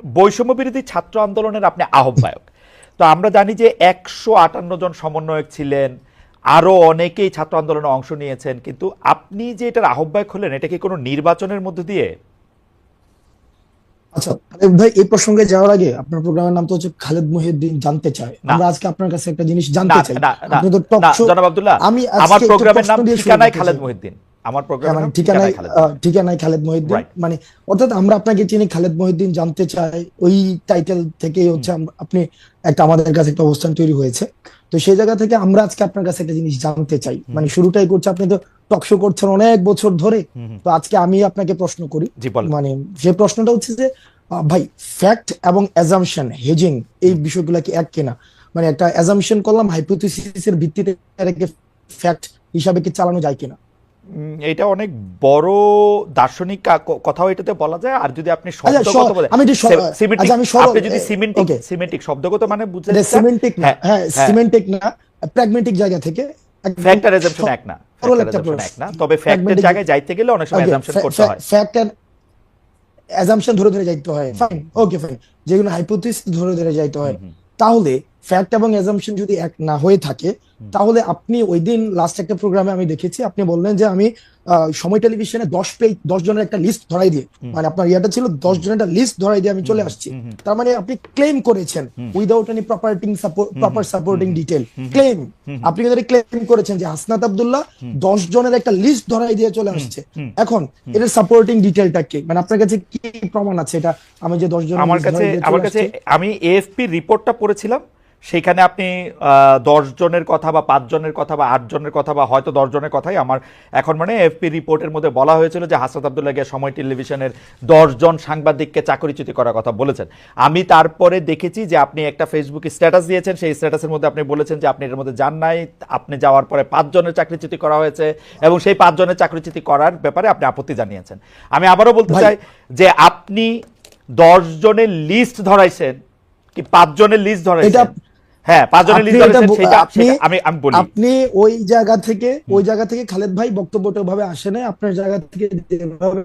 বৈষম্য বিরোধী ছাত্র আন্দোলনের আপনি আহ্বায়ক। তো আমরা জানি যে 158 জন সমন্বয়ক ছিলেন, আরো অনেকেই ছাত্র আন্দোলনে অংশ নিয়েছেন, কিন্তু আপনি যে এটার আহ্বায়ক হলেন, এটা কি কোনো নির্বাচনের মধ্য দিয়ে? আচ্ছা ভাই, এই প্রসঙ্গে যাওয়ার আগে আপনার প্রোগ্রামের নাম তো হচ্ছে খালেদ মহিউদ্দিন জানতে চায়। না, আমরা আজকে আপনার কাছে একটা জিনিস না, জানতে চাই। না, না, আপনি তো টক না, শো, জনাব আব্দুল্লাহ, আমি আমার আজকে একটা প্রোগ্রামের প্রশ্ন নাম দিয়ে শুরু ঠিকানায় করতে খালেদ চাই। মহিউদ্দিন। আমার হ্যাঁ, প্রোগ্রামের মানে নাম ঠিকানায় খালেদ মহিউদ্দিন। ঠিকানায় খালেদ মহিউদ্দিন, রাইট। মানে অর্থাৎ আমরা আপনাকে চিনি খালেদ মহিউদ্দিন জানতে চাই, ওই টাইটেল থেকেই হচ্ছে আপনি একটা আমাদের কাছে একটা অবস্থান তৈরি হয়েছে। তো সেই জায়গা থেকে আমরা আজকে আপনার কাছে একটা জিনিস জানতে চাই, মানে শুরুটাই করছে, আপনি তো টকশো করছেন অনেক বছর ধরে। তো আজকে আমি আপনাকে প্রশ্ন করি, জি বলেন। মানে যে প্রশ্নটা হচ্ছে যে ভাই, ফ্যাক্ট এবং অ্যাজাম্পশন, হেজিং, এই বিষয়গুলো কি এক কিনা? মানে একটা অ্যাজাম্পশন করলাম, হাইপোথিসিসের ভিত্তিতে এটাকে ফ্যাক্ট হিসাবে কি চালানো যায় কিনা? এটা অনেক বড় দার্শনিক কথাও এটাতে বলা যায়। আর যদি আপনি আচ্ছা শব্দগত বলে আমি একটু সিমেন্টিক, আচ্ছা আমি সরল, আপনি যদি সিমেন্টিক ওকে, সিমেন্টিক শব্দগত মানে বুঝতে এটা চান, সিমেন্টিক না, হ্যাঁ, হ্যাঁ হ্যাঁ, সিমেন্টিক না, প্র্যাগমেটিক জায়গা থেকে একদম ফ্যাক্ট আর অ্যাজাম্পশন এক না, সরল ফ্যাক্ট আর একটা অ্যাজাম্পশন এক প্রশ্ন। না, তবে ফ্যাক্টের প্র্যাগমেটিক, জায়গায় যাইতে গেলে অনেক সময় ওকে, অ্যাজাম্পশন করতে হয়। ফ্যাক্ট এন্ড অ্যাজাম্পশন ধরে ধরে যাইতে হয়, ফাইন, ওকে ফাইন, যেগুলো হাইপোথিসিস ধরে ধরে যাইতে হয়। তাহলে ফ্যাক্ট এবং অ্যাজাম্পশন যদি এক না হয়ে থাকে, তাহলে আপনি ওই দিন লাস্ট একটা প্রোগ্রামে আমি দেখেছি, আপনি বললেন যে আমি সময় টেলিভিশনে 10 পেজ 10 জনের একটা লিস্ট ধরাই দিয়ে, মানে আপনার ইয়াটা ছিল 10 জনের একটা লিস্ট ধরাই দিয়ে আমি চলে আসছি। তার মানে আপনি ক্লেম করেছেন without any proper supporting detail claim. আপনি কিন্তু ক্লেম করেছেন যে হাসনাত আব্দুল্লাহ 10 জনের একটা লিস্ট ধরাই দিয়ে চলে আসছে। এখন এটার সাপোর্টিং ডিটেলটা কি, মানে আপনার কাছে কি প্রমাণ আছে এটা, আমি যে 10 জনের আমার লিস্ট কাছে ধরাই দিয়ে আমার চলে কাছে আসছে? আমি এএফপি রিপোর্টটা পড়েছিলাম, সেখানে আপনি 10 জনের কথা বা 5 জনের কথা বা 8 জনের কথা বা হয়তো 10 জনের কথাই আমার এখন মানে এএফপি রিপোর্টের মধ্যে বলা হয়েছিল যে হাসনাত আব্দুল্লাহ গিয়ে সময় টেলিভিশনের 10 জন সাংবাদিককে চাকরিচ্যুতি করার কথা বলেছেন। আমি তারপরে দেখেছি যে আপনি একটা ফেসবুকে স্ট্যাটাস দিয়েছেন, সেই স্ট্যাটাসের মধ্যে আপনি বলেছেন যে আপনি এর মধ্যে যান নাই, আপনি যাওয়ার পরে 5 জনের চাকরিচ্যুতি করা হয়েছে এবং সেই 5 জনের চাকরিচ্যুতি করার ব্যাপারে আপনি আপত্তি জানিয়েছেন। আমি আবারও বলতে ভাই, চাই যে আপনি 10 জনের লিস্ট ধরাইছেন কি 5 জনের লিস্ট এটা ধরাইছেন? হ্যাঁ, 5 জনের আপনি লিস্ট এটা ধরেছেন, সেটা আপনি আমি বলি। আপনি ওই জায়গা থেকে খালেদ ভাই বক্তব্যটা ভাবে আসে নাই, আপনার জায়গা থেকে যেভাবে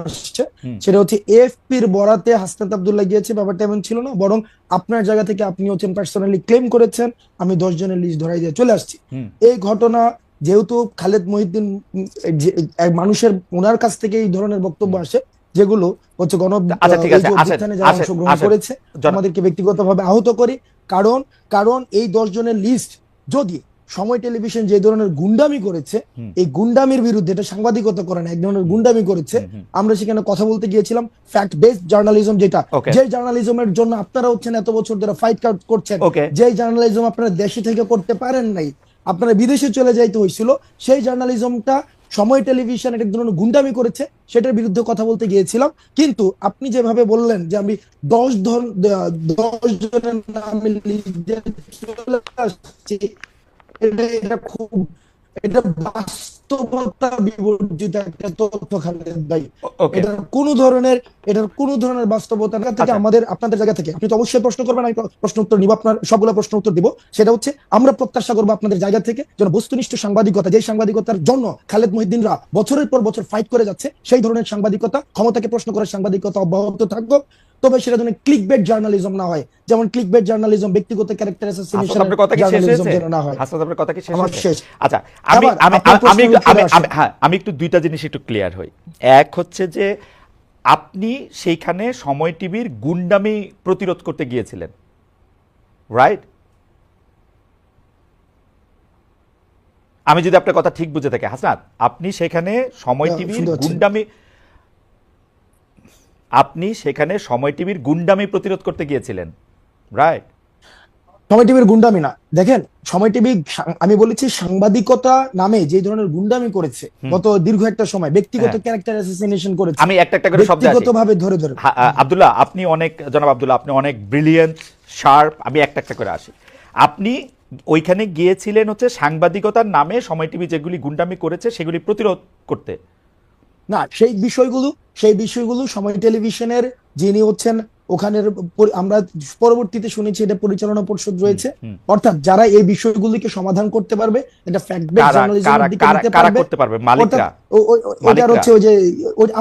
আসছে সেটা হচ্ছে এএফপির বরাতে হাসনাত আব্দুল্লাহ গিয়েছে, ব্যাপারটা এমন ছিল না, বরং আপনার জায়গা থেকে আপনি হচ্ছেন পার্সোনালি ক্লেম করেছেন আমি 10 জনের লিস্ট ধরাই দিয়ে চলে আসছি। এই ঘটনা যেহেতু খালেদ মহিউদ্দিন এক মানুষের ওনার কাছ থেকে এই ধরনের বক্তব্য আসে, যেগুলো হচ্ছে আচ্ছা ঠিক এই আছে, যে আসেন অভ্যুত্থানে যারা আসেন অংশগ্রহণ আসেন করেছে আমাদেরকে ব্যক্তিগতভাবে আহত করি। কারণ কারণ এই 10 জনের লিস্ট যদি সময় টেলিভিশন যে ধরনের গুন্ডামি করেছে, এই গুন্ডামির বিরুদ্ধে, এটা সাংবাদিকতা করে না, এক ধরনের গুন্ডামি করেছে, আমরা সেখানে কথা বলতে গিয়েছিলাম ফ্যাক্ট বেসড জার্নালিজম, যেটা ওকে যে জার্নালিজমের জন্য আপনারা হচ্ছেন এত বছর ধরে ফাইট করছেন, ওকে যে জার্নালিজম আপনারা দেশে থেকে করতে পারেন নাই, আপনারা বিদেশে চলে যাইতে হয়েছিল, সেই জার্নালিজমটা সময় টেলিভিশন এক ধরনের গুন্ডামি করেছে, সেটার বিরুদ্ধে কথা বলতে গিয়েছিলাম। কিন্তু আপনি যেভাবে বললেন যে আমি 10 জনের নামে লিস্ট দিয়ে চলে আসছি, এটা খুব, এটা বাস্তবতা বিবর্জিত একটা তথ্য খালেদ ভাই। ওকে এটার কোনো ধরনের বাস্তবতা থেকে আচ্ছা আমাদের আপনাদের জায়গা থেকে আপনি তো অবশ্যই প্রশ্ন করবেন, আমি প্রশ্ন উত্তর নিব, আপনার সবগুলো প্রশ্ন উত্তর দিব। সেটা হচ্ছে আমরা প্রত্যাশা করবো আপনাদের জায়গা থেকে যেন বস্তুনিষ্ঠ সাংবাদিকতা, যে সাংবাদিকতার জন্য খালেদ মহিউদ্দিনরা বছরের পর বছর ফাইট করে যাচ্ছে, সেই ধরনের সাংবাদিকতা, ক্ষমতাকে প্রশ্ন করার সাংবাদিকতা অব্যাহত থাকবে। তবে সেটা যেন ক্লিকবেট জার্নালিজম না হয়, যেমন ক্লিকবেট জার্নালিজম, ব্যক্তিগত ক্যারেক্টার হাসনাত, অ্যাসাসিনেশন আপনার কথা কি শেষ জার্নালিজম হয়েছে? যেন না হয়। হাসনাত, আপনার কথা কি শেষ আমার হয়েছে? শেষ। আচ্ছা, আমি আবার আমি আপনার আমি প্রশ্ন আমি একটু ফিরে আসেন। হ্যাঁ, আমি একটু দুইটা জিনিস একটু ক্লিয়ার হই। এক হচ্ছে যে আপনি সেইখানে সময় টিভির গুন্ডামি প্রতিরোধ করতে গিয়েছিলেন, রাইট? আমি যদি আপনার কথা ঠিক বুঝে থাকি হাসনাত, আপনি সেখানে সময় টিভির শুনতে পাচ্ছেন? গুন্ডামি, আপনি সেখানে সময় টিভির গুন্ডামি প্রতিরোধ করতে গিয়েছিলেন, রাইট? সময় টিভির গুন্ডামি না, দেখেন সময় টিভি, আমি বলেছি সাংবাদিকতা নামে যে ধরনের গুন্ডামি করেছে গত দীর্ঘ একটা সময়, ব্যক্তিগত হ্যাঁ, ক্যারেক্টার অ্যাসাসিনেশন করেছে, আমি একটা একটা করে শব্দে আসি। ব্যক্তিগত ভাবে ধরে ধরে। আব্দুল্লাহ, আপনি অনেক, জনাব আব্দুল্লাহ, আপনি অনেক ব্রিলিয়েন্ট, শার্প। আমি একটা একটা করে আসি। আপনি ওইখানে গিয়েছিলেন হচ্ছে সাংবাদিকতার নামে সময় টিভি যেগুলি গুন্ডামি করেছে সেগুলি প্রতিরোধ করতে। না, সেই বিষয়গুলো সময় টেলিভিশনের যিনি হচ্ছেন ওখানের আমরা পরবর্তীতে শুনেছি এটা পরিচালনা পরিষদ রয়েছে, অর্থাৎ যারা এই বিষয়গুলিকে সমাধান করতে পারবে, এটা ফ্যাক্ট বেসড কারা কারা জার্নালিজমের দিকে কারা নিতে কারা পারবে। করতে পারবে? অর্থাৎ মালিকরা? ওটার মালিকরা হচ্ছে ওই যে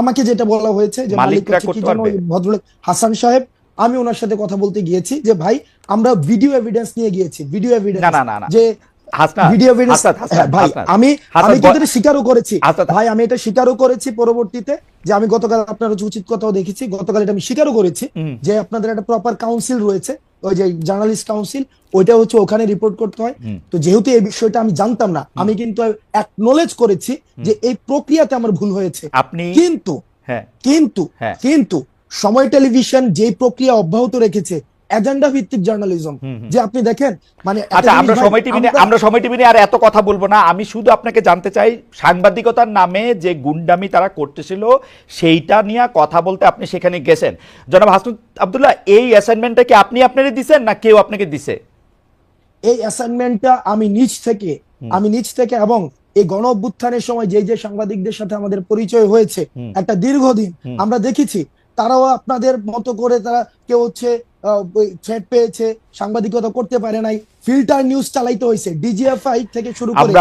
আমাকে যেটা বলা হয়েছে যে মালিক মালিকরা হচ্ছে কি করতে যেন পারবে? ওই ভদ্রলোক হাসান সাহেব, আমি ওনার সাথে কথা বলতে গিয়েছি যে ভাই আমরা ভিডিও এভিডেন্স নিয়ে গিয়েছি, ভিডিও এভিডেন্স না যে হাসনাত, ভিডিও এভিডেন্স ভাই হাসনাত, আমি হাসনাত কিন্তু এটা স্বীকারও করেছি হাসনাত, ভাই, আমি এটা স্বীকারও করেছি পরবর্তীতে যে আমি গতকাল আপনার হচ্ছে উচিত কথাও দেখেছি, গতকাল এটা আমি স্বীকারও করেছি যে আপনাদের একটা প্রপার কাউন্সিল রয়েছে, ওই যে জার্নালিস্ট কাউন্সিল, ওইটা হচ্ছে ওখানে রিপোর্ট করতে হয়। তো যেহেতু এই বিষয়টা আমি জানতাম না, আমি কিন্তু অ্যাকনলেজ করেছি যে এই প্রক্রিয়াতে আমার ভুল হয়েছে। আপনি কিন্তু হ্যাঁ কিন্তু হ্যাঁ কিন্তু সময় টেলিভিশন যে প্রক্রিয়া অব্যাহত রেখেছে, এজেন্ডা ভিত্তিক জার্নালিজম, যে আপনি দেখেন মানে আচ্ছা, আমরা সময় টিভি নিয়ে আর এত কথা বলবো না। আমি শুধু আপনাকে জানতে চাই, সাংবাদিকতার নামে যে গুন্ডামি তারা করতেছিল সেইটা নিয়ে কথা বলতে আপনি সেখানে গেছেন। জনাব হাসনাত আব্দুল্লাহ, এই অ্যাসাইনমেন্টটা কি আপনি আপনারই দিছেন না কেউ আপনাকে দিছে? এই অ্যাসাইনমেন্টটা আমি নিজ থেকে এবং এই গণ অভ্যুত্থানের সময় যে যে সাংবাদিকদের সাথে আমাদের পরিচয় হয়েছে একটা দীর্ঘদিন, আমরা দেখেছি তারাও আপনাদের মতো করে তারা কেউ হচ্ছে থ্রেট পেয়েছে, সাংবাদিকতা করতে পারে নাই, ফিল্টার নিউজ চালাইতে হয়েছে, ডিজিএফআই থেকে শুরু করে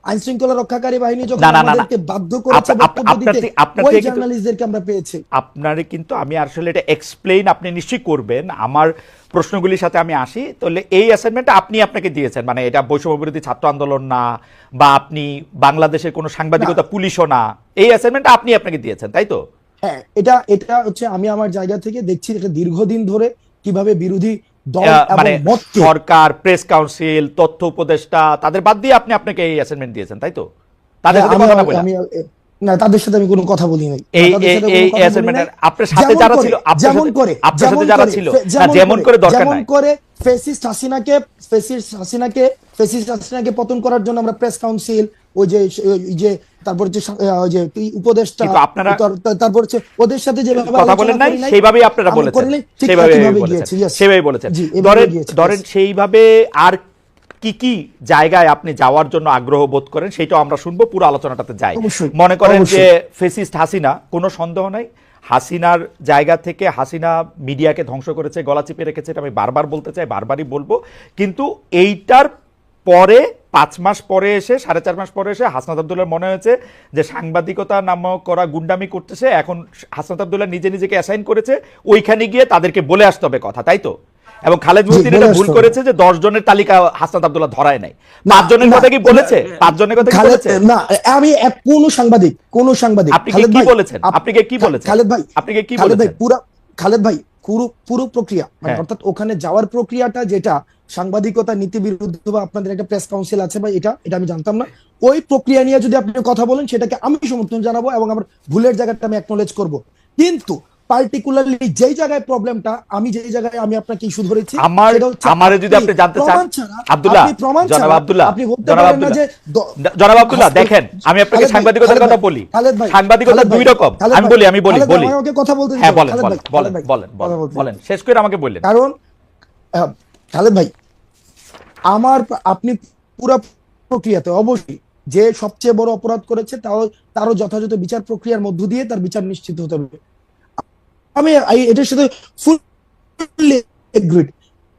আইন শৃঙ্খলা রক্ষাকারী বাহিনী যখন আমাদেরকে বাধ্য করেছে বক্তব্য দিতে, ওই জার্নালিস্টদেরকে আমরা পেয়েছি। আপনারে কিন্তু আমি আসলে এটা এক্সপ্লেইন আপনি নিশ্চয়ই করবেন, আমার প্রশ্নগুলির সাথে আমি আসি। তাহলে এই অ্যাসাইনমেন্টটা আপনি আপনাকে দিয়েছেন, মানে এটা বৈষম্য বিরোধী ছাত্র আন্দোলন না, বা আপনি বাংলাদেশের কোনো সাংবাদিকতা পুলিশও না, এই অ্যাসাইনমেন্টটা আপনি আপনাকে দিয়েছেন, তাই তো? হ্যাঁ, এটা হচ্ছে আমি আমার জায়গা থেকে দেখছি এটা দীর্ঘদিন ধরে কিভাবে বিরোধী দল মানে এবং মতকে সরকার, প্রেস কাউন্সিল, তথ্য উপদেষ্টা তাদের বাদ দিয়ে আপনি আপনাকে এই অ্যাসাইনমেন্ট দিয়েছেন, তাই তো? তাদের সাথে কথা না বলে? না, তাদের সাথে আমি কোনো কথা বলি নাই। এই অ্যাসাইনমেন্টের আপনার সাথে যারা ছিল, যেমন করে দরকার নাই, ফেসিস্ট হাসিনাকে পতন করার জন্য আমরা প্রেস কাউন্সিল, ওই যে তারপর যে উপদেষ্টা, তারপর হচ্ছে ওদের সাথে যে কথা বলেন নাই সেইভাবেই আপনারা বলেছেন, সেইভাবেই বলেছেন। ধরেন সেইভাবে আর কি কি জায়গায় আপনি যাওয়ার জন্য আগ্রহ বোধ করেন সেটাও আমরা শুনবো, পুরো আলোচনাটাতে যাই। মনে করেন যে ফেসিস্ট হাসিনা, কোনো সন্দেহ নাই হাসিনার জায়গা থেকে হাসিনা মিডিয়াকে ধ্বংস করেছে, গলা চিপে রেখেছে, এটা আমি বারবার বলতে চাই, বারবারই বলবো। কিন্তু এইটার পরে 5 মাস পরে এসে, 4.5 মাস পরে এসে হাসনাত আব্দুল্লাহর মনে হয়েছে যে সাংবাদিকতা নামক করা গুন্ডামি করতেছে, এখন হাসনাত আব্দুল্লাহ নিজেকে অ্যাসাইন করেছে ওইখানে গিয়ে তাদেরকে বলে আসতে হবে কথা, তাই তো? এবং খালেদ মুহিউদ্দিন এটা ভুল করেছে যে 10 জনের তালিকা হাসনাত আব্দুল্লাহ ধরায় নাই। 5 জনের কথা কি বলেছে? 5 জনের কথা কি বলেছে? না, আমি কোন সাংবাদিক আপনি কি বলেছেন? খালেদ ভাই পুরো প্রক্রিয়া, মানে অর্থাৎ ওখানে যাওয়ার প্রক্রিয়াটা যেটা সাংবাদিকতা নীতি বিরুদ্ধ বা আপনাদের একটা প্রেস কাউন্সিল আছে বা এটা আমি জানতাম না, ওই প্রক্রিয়া নিয়ে যদি আপনি কথা বলেন সেটাকে আমি সমর্থন জানাবো এবং আমার ভুলের জায়গাটা আমি অ্যাকনলেজ করব। কিন্তু পার্টিকুলারলি যেই জায়গায় প্রবলেমটা, আমি যেই জায়গায় আমি আপনাকে ইস্যু ধরেছি, আমারে যদি আপনি জানতে চান আব্দুল্লাহ, জনাব আব্দুল্লাহ দেখেন, আমি আপনাকে সাংবাদিকতার কথা বলি, সাংবাদিকতা দুই রকম, আমি বলি আমাকে কথা বলতে দিন। হ্যাঁ বলেন, শেষ করে আমাকে বললেন। কারণ খালেদ ভাই, আপনি পুরো প্রক্রিয়াতে অবশ্যই যে সবচেয়ে বড় অপরাধ করেছে তারও যথাযথ বিচার প্রক্রিয়ার মধ্য দিয়ে তার বিচার নিশ্চিত হতে হবে। আমি এটার সাথে ফুললি এগ্রিড,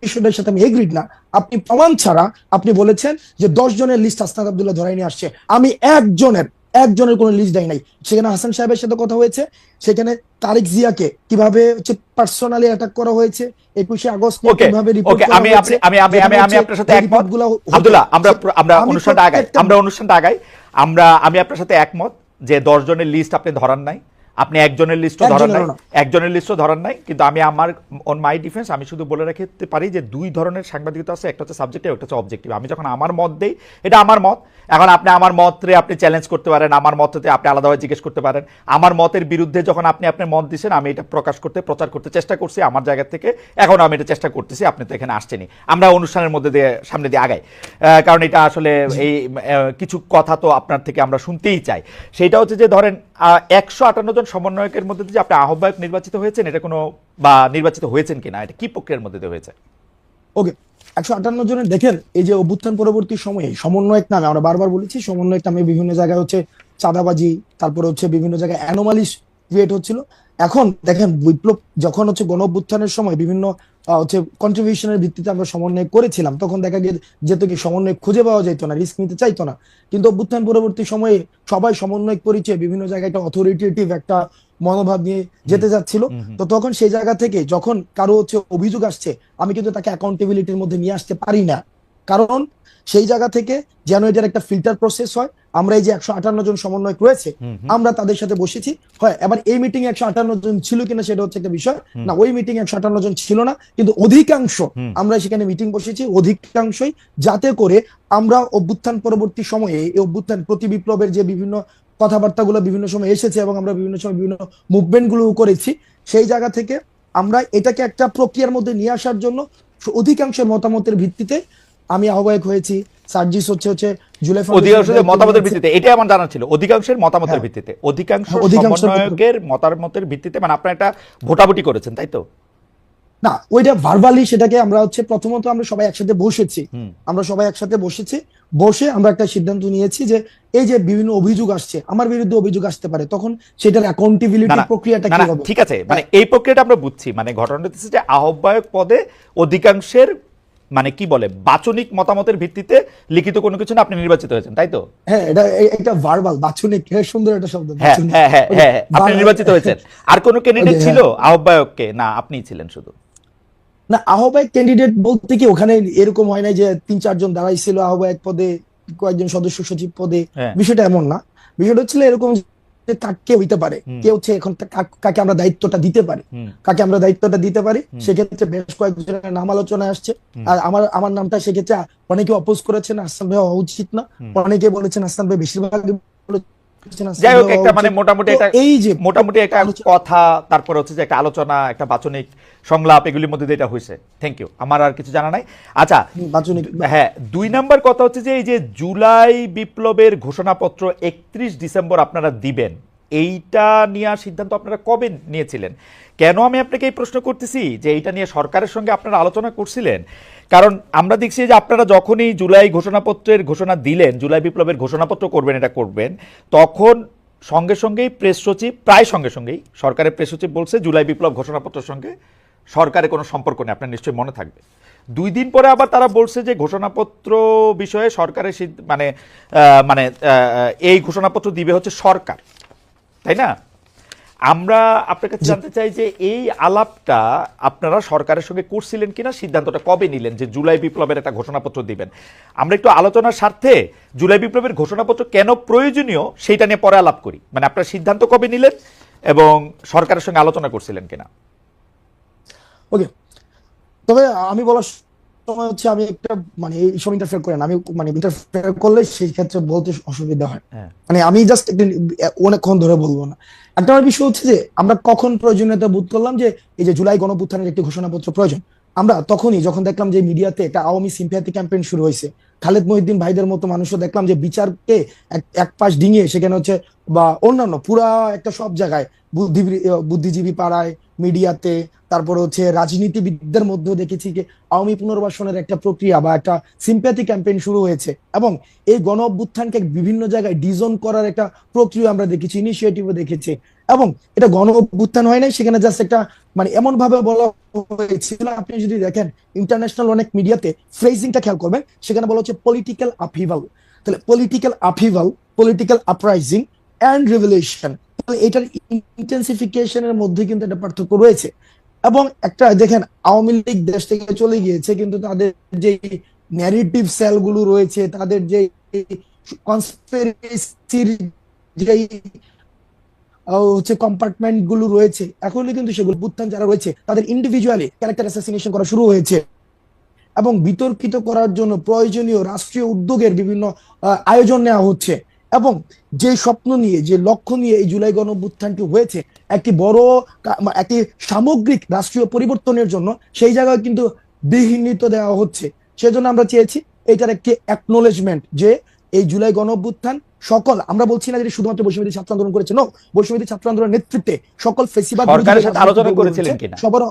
বিষয়টার সাথে আমি এগ্রিড না। আপনি প্রমাণ ছাড়া আপনি বলেছেন যে 10 জনের লিস্ট হাসনাত আব্দুল্লাহ ধরাই নিয়ে আসছে, আমি একজনের কোনো লিস্ট দেয় নাই। সেখানে হাসান সাহেবের সাথে কথা হয়েছে, সেখানে তারেক জিয়াকে কিভাবে হচ্ছে পার্সোনালি অ্যাটাক করা হয়েছে, 21শে আগস্ট কিভাবে রিপোর্ট করা হয়েছে। আমি আপনার সাথে একমত আব্দুল্লাহ, আমরা অনুষ্ঠানটা আগাই। আমি আপনার সাথে একমত যে 10 জনের লিস্ট আপনি ধরান নাই, আপনি একজনের লিস্টও ধরান নাই, কিন্তু আমি আমার অন মাই ডিফেন্স আমি শুধু বলে রাখতে পারি যে 2 ধরনের সাংবাদিকতা আছে, একটা হচ্ছে সাবজেক্টিভ, একটা হচ্ছে অবজেক্টিভ। আমি যখন আমার মত দেই, এটা আমার মত, এখন আপনি আমার মতরে আপনি চ্যালেঞ্জ করতে পারেন, আমার মততে আপনি আলাদাভাবে জিজ্ঞেস করতে পারেন। আমার মতের বিরুদ্ধে যখন আপনি আপনার মত দিচ্ছেন, আমি এটা প্রচার করতে চেষ্টা করছি আমার জায়গা থেকে, এখন আমি এটা চেষ্টা করতেছি, আপনি তো এখানে আসছেনই। আমরা অনুষ্ঠানের মধ্যে দিয়ে সামনে দিয়ে আগাই, কারণ এটা আসলে এই কিছু কথা তো আপনার থেকে আমরা শুনতেই চাই। সেইটা হচ্ছে যে ধরেন 158 জন সমন্বয়কের মধ্যে যে আপনি আহ্বায়ক নির্বাচিত হয়েছেন, এটা কোনো বা নির্বাচিত হয়েছেন কিনা, এটা কি প্রক্রিয়ার মধ্যে দিয়ে হয়েছে? ওকে, 158 জনের দেখেন, এই যে অভ্যুত্থান পরবর্তী সময়ে সমন্বয়ক নামে আমরা বারবার বলেছি, সমন্বয়ক নামে বিভিন্ন জায়গায় হচ্ছে চাঁদাবাজি, তারপরে হচ্ছে বিভিন্ন জায়গায় অ্যানোমালিস ক্রিয়েট হচ্ছিল। এখন দেখেন, বিপ্লব যখন হচ্ছে গণ অভ্যুত্থানের সময় বিভিন্ন হচ্ছে কন্ট্রিবিউশনের ভিত্তিতে আমরা সমন্বয় করেছিলাম, তখন দেখা যেত কি সমন্বয় খুঁজে পাওয়া যেত না, রিস্ক নিতে চাইতো না। কিন্তু অভ্যুত্থান পরবর্তী সময়ে সবাই সমন্বয় পরিচয় বিভিন্ন জায়গায় একটা অথরিটেটিভ একটা মনোভাব নিয়ে যেতে যাচ্ছিল। তো তখন সেই জায়গা থেকে যখন কারো হচ্ছে অভিযোগ আসছে, আমি কিন্তু তাকে অ্যাকাউন্টেবিলিটির মধ্যে নিয়ে আসতে পারি না, কারণ সেই জায়গা থেকে যেন এটার একটা ফিল্টার প্রসেস হয়। আমরা এই যে 158 জন সমন্বয়ক রয়েছে, আমরা তাদের সাথে বসেছি। হয় এবার এই মিটিং এ 158 জন ছিল কিনা সেটা হচ্ছে একটা বিষয় না, ওই মিটিং এ 158 জন ছিল না, কিন্তু অধিকাংশ আমরা সেখানে মিটিং বসেছি অধিকাংশই, যাতে করে আমরা অভ্যুত্থান পরবর্তী সময়ে এই অভ্যুত্থান প্রতি বিপ্লবের যে বিভিন্ন কথাবার্তাগুলো বিভিন্ন সময় এসেছে এবং আমরা বিভিন্ন সময় বিভিন্ন মুভমেন্ট গুলো করেছি, সেই জায়গা থেকে আমরা এটাকে একটা প্রক্রিয়ার মধ্যে নিয়ে আসার জন্য অধিকাংশের মতামতের ভিত্তিতে আমি আহ্বায়ক হয়েছি। সার্জিস হচ্ছে জুলাই অধিকাংশের মতামতের ভিত্তিতে, এটা আমার জানা ছিল, অধিকাংশের মতামতের ভিত্তিতে, অধিকাংশ সমন্বয়কের মতামতের ভিত্তিতে, মানে আপনারা এটা ভোটাভুটি করেছেন তাই তো? না, ওইটা ভার্বালি সেটাকে আমরা হচ্ছে প্রথমত আমরা সবাই একসাথে বসেছি, বসে আমরা একটা সিদ্ধান্ত নিয়েছি যে এই যে বিভিন্ন অভিযোগ আসছে, আমার বিরুদ্ধে অভিযোগ আসতে পারে, তখন সেটার অ্যাকাউন্টেবিলিটি প্রক্রিয়াটা কি হবে। ঠিক আছে, মানে এই প্রক্রিয়াটা আমরা বুঝছি, মানে ঘটনাটা হচ্ছে যে আহ্বায়ক পদে অধিকাংশের মানে কি বলে বাচনিক মতামতের ভিত্তিতে লিখিত কোনো কিছু না, আপনি নির্বাচিত হয়েছেন তাই তো? হ্যাঁ, এটা একটা ভার্বাল বাচনিক, সুন্দর একটা শব্দ। হ্যাঁ, আপনি নির্বাচিত হয়েছেন। আর কোন ক্যান্ডিডেট ছিল আহ্বায়ককে? না, আপনিই ছিলেন শুধু? না, আহ্বায়ক ক্যান্ডিডেট বলতে কি ওখানে এরকম হয় না যে 3-4 জন দাঁড়াইছিল আহ্বায়ক পদে, কয়েকজন সদস্য সচিব পদে, বিষয়টা এমন না। বিষয়টা হচ্ছিল এরকম যে কে হইতে পারে, কে হচ্ছে এখন কাকে আমরা দায়িত্বটা দিতে পারি, সেক্ষেত্রে বেশ কয়েকজনের নাম আলোচনায় আসছে। আর আমার নামটা সেক্ষেত্রে অনেকে অপোজ করেছেন, হাসান ভাই হওয়া উচিত না, অনেকে বলেছেন হাসান ভাই, বেশিরভাগ যাই হোক, একটা মানে মোটামুটি একটা কথা, তারপর হচ্ছে যে একটা আলোচনা, একটা বাচনিক সংলাপ, এগুলির মধ্যে যেটা হয়েছে। থ্যাংক ইউ, আমার আর কিছু জানা নাই। আচ্ছা, হ্যাঁ, 2 নাম্বার কথা হচ্ছে যে এই যে জুলাই বিপ্লবের ঘোষণাপত্র 31 ডিসেম্বর আপনারা দিবেন, এইটা নিয়ে সিদ্ধান্ত আপনারা কবে নিয়েছিলেন? কেন আমি আপনাকে এই প্রশ্ন করতেছি যে এইটা নিয়ে সরকারের সঙ্গে আপনারা আলোচনা করছিলেন? কারণ আমরা দেখছি যে আপনারা যখনই জুলাই ঘোষণাপত্রের ঘোষণা দিলেন, জুলাই বিপ্লবের ঘোষণাপত্র করবেন, তখন সঙ্গে সঙ্গেই প্রেস সচিব, প্রায় সঙ্গে সঙ্গেই সরকারের প্রেস সচিব বলছে জুলাই বিপ্লব ঘোষণাপত্রের সঙ্গে সরকারের কোনো সম্পর্ক নেই, আপনার নিশ্চয়ই মনে থাকবে। 2 দিন পরে আবার তারা বলছে যে ঘোষণাপত্র বিষয়ে সরকারের মানে এই ঘোষণাপত্র দিবে হচ্ছে সরকার, তাই না? আমরা আপনার কাছে জানতে চাই যে এই আলাপটা আপনারা সরকারের সঙ্গে করছিলেন কিনা, সিদ্ধান্তটা কবে নিলেন যে জুলাই বিপ্লবের একটা ঘোষণাপত্র দিবেন? আমরা একটু আলোচনার স্বার্থে জুলাই বিপ্লবের ঘোষণাপত্র কেন প্রয়োজনীয় সেইটা নিয়ে পরে আলাপ করি। মানে আপনার সিদ্ধান্ত কবে নিলেন এবং সরকারের সঙ্গে আলোচনা করছিলেন কিনা? ওকে, তবে আমি বলার সময় হচ্ছে আমি একটা মানে এই সব ইন্টারফেয়ার করেন, আমি মানে ইন্টারফেয়ার করলে সেই ক্ষেত্রে বলতে অসুবিধা হয়, মানে আমি জাস্ট অনেকক্ষণ ধরে বলবো না। একটা বিষয় হচ্ছে যে আমরা কখন প্রয়োজনীয়তা বোধ করলাম যে এই যে জুলাই গণঅভ্যুত্থানের একটি ঘোষণাপত্র প্রয়োজন, আমরা তখনই যখন দেখলাম যে মিডিয়াতে একটা আওয়ামী সিম্প্যাথি ক্যাম্পেইন শুরু হয়েছে, খালেদ মহিউদ্দিন ভাইদের মতো মানুষও দেখলাম যে বিচারকে এক পাশ ডিঙিয়ে সেখানে হচ্ছে বা অন্যান্য পুরা একটা সব জায়গায় বুদ্ধিজীবী পাড়ায়, মিডিয়াতে, তারপরে হচ্ছে রাজনীতিবিদদের মধ্যেও দেখেছি যে আওয়ামী পুনর্বাসনের একটা প্রক্রিয়া বা একটা সিম্প্যাথি ক্যাম্পেইন শুরু হয়েছে, এবং এই গণ অভ্যুত্থানকে বিভিন্ন জায়গায় ডিজন করার একটা প্রক্রিয়া আমরা দেখেছি, ইনিশিয়েটিভও দেখেছি। এবং এটা গণ অভ্যুত্থান হয় নাই, সেখানে জাস্ট একটা মানে এমন ভাবে বলা হয়েছিল, আপনি যদি দেখেন ইন্টারন্যাশনাল অনেক মিডিয়াতে ফ্রেজিংটা খেয়াল করবেন, সেখানে বলা হচ্ছে পলিটিক্যাল আপহিভাল। তাহলে political upheaval, political uprising and revolution, এটার ইন্টেন্সিফিকেশনের মধ্যে কিন্তু একটা পার্থক্য রয়েছে। এবং একটা দেখেন, আওয়ামী লীগ দেশ থেকে চলে গিয়েছে, কিন্তু তাদের যে ন্যারেটিভ সেলগুলো রয়েছে, তাদের যে কনস্পিরেসির যে হচ্ছে কম্পার্টমেন্ট গুলো রয়েছে, এখনই কিন্তু সেগুলো অভ্যুত্থান যারা রয়েছে তাদের ইন্ডিভিজুয়ালি ক্যারেক্টার অ্যাসাসিনেশন করা শুরু হয়েছে, এবং বিতর্কিত করার জন্য প্রয়োজনীয় রাষ্ট্রীয় উদ্যোগের বিভিন্ন আয়োজন নেওয়া হচ্ছে। এবং যে স্বপ্ন নিয়ে, যে লক্ষ্য নিয়ে এই জুলাই গণঅভ্যুত্থানটি হয়েছে, একটি বড় একটি সামগ্রিক রাষ্ট্রীয় পরিবর্তনের জন্য, সেই জায়গায় কিন্তু বিঘ্নিত দেওয়া হচ্ছে। সেজন্য আমরা চেয়েছি এটার একটি অ্যাকনোলেজমেন্ট যে এই জুলাই গণঅভ্যুত্থান সকল, আমরা বলছি না যে শুধুমাত্র বৈষম্যবিরোধী ছাত্র আন্দোলন করেছে, নো, বৈষম্যবিরোধী ছাত্র আন্দোলনের নেতৃত্বে সকল ফেসিবাদ সরকারের সাথে আলোচনা করেছিলেন কিনা? সবার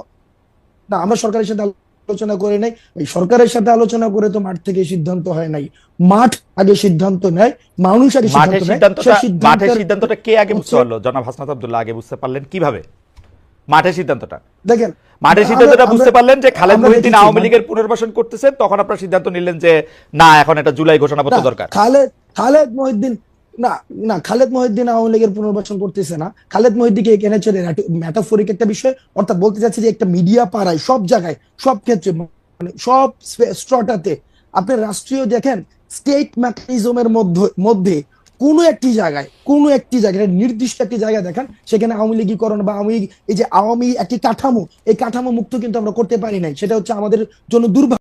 না, আমরা সরকারের সাথে আলোচনা করে নাই। এই সরকারের সাথে আলোচনা করে তো মাঠ থেকে সিদ্ধান্ত হয় নাই, মাঠ আগে সিদ্ধান্ত নেয়, মানুষ আগে সিদ্ধান্ত নেয়। মাঠের সিদ্ধান্তটা কে আগে বুঝতে পারলো? জনাব হাসনাত আব্দুল্লাহ আগে বুঝতে পারলেন কিভাবে? মাঠের সিদ্ধান্তটা দেখেন মাঠের আমরা সিদ্ধান্তটা আমরা বুঝতে পারলেন যে খালেদ আমরা মহিউদ্দিন দেখেছি আওয়ামী লীগের পুনর্বাসন করতেছেন, তখন আপনারা সিদ্ধান্ত নিলেন যে না এখন এটা জুলাই ঘোষণাপত্র না, দরকার। খালেদ মহিউদ্দিন না না খালেদ মহিউদ্দিন আওয়ামী লীগের পুনর্বাসন করতেছে না। খালেদ মহিউদ্দিনকে এখানে চলে মেটাফরিক একটা বিষয়, অর্থাৎ বলতে চাচ্ছি যে একটা মিডিয়া পাড়ায় সব জায়গায় সব ক্ষেত্রে মানে সব স্ট্রটাতে আপনার রাষ্ট্রীয় দেখেন স্টেট মেকানিজমের মধ্যে কোনো একটি জায়গায় নির্দিষ্ট একটি জায়গা দেখান সেখানে আওয়ামী লীগীকরণ বা এই যে আওয়ামী একটি কাঠামো, এই কাঠামো মুক্ত কিন্তু আমরা করতে পারি নাই। সেটা হচ্ছে আমাদের জন্য দুর্ভাগ্য।